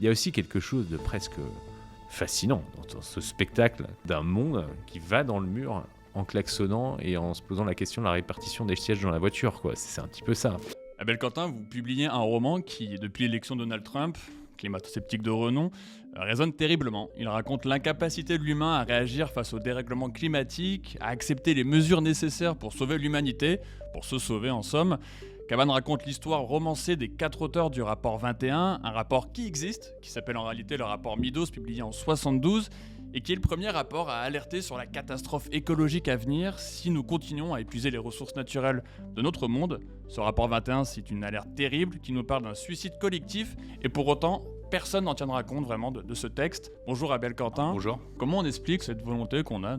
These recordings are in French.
Il y a aussi quelque chose de presque fascinant dans ce spectacle d'un monde qui va dans le mur en klaxonnant et en se posant la question de la répartition des sièges dans la voiture, quoi. C'est un petit peu ça. Abel Quentin, vous publiez un roman qui, depuis l'élection de Donald Trump, climato-sceptique de renom, résonne terriblement. Il raconte l'incapacité de l'humain à réagir face au dérèglement climatique, à accepter les mesures nécessaires pour sauver l'humanité, pour se sauver en somme. Cabane raconte l'histoire romancée des 4 auteurs du rapport 21, un rapport qui existe, qui s'appelle en réalité le rapport Midos, publié en 72, et qui est le premier rapport à alerter sur la catastrophe écologique à venir si nous continuons à épuiser les ressources naturelles de notre monde. Ce rapport 21, c'est une alerte terrible qui nous parle d'un suicide collectif, et pour autant, personne n'en tiendra compte vraiment de ce texte. Bonjour Abel Quentin. Bonjour. Comment on explique cette volonté qu'on a,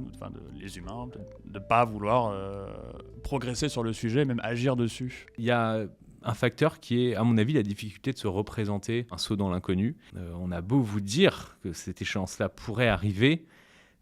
les humains, de ne pas vouloir progresser sur le sujet, même agir dessus ? Il y a un facteur qui est, à mon avis, la difficulté de se représenter un saut dans l'inconnu. On a beau vous dire que cette échéance-là pourrait arriver,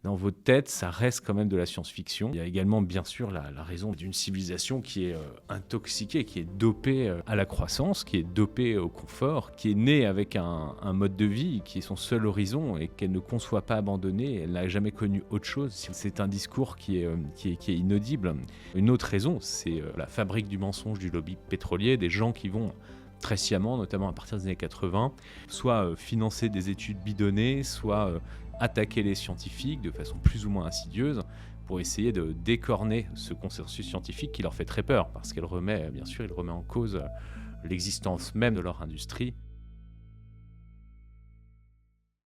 dans votre tête, ça reste quand même de la science-fiction. Il y a également, bien sûr, la raison d'une civilisation qui est intoxiquée, qui est dopée à la croissance, qui est dopée au confort, qui est née avec un mode de vie qui est son seul horizon et qu'elle ne conçoit pas abandonner. Elle n'a jamais connu autre chose. C'est un discours qui est inaudible. Une autre raison, c'est la fabrique du mensonge du lobby pétrolier, des gens qui vont très sciemment, notamment à partir des années 80, soit financer des études bidonnées, soit attaquer les scientifiques de façon plus ou moins insidieuse pour essayer de décorner ce consensus scientifique qui leur fait très peur, parce qu'il remet en cause l'existence même de leur industrie.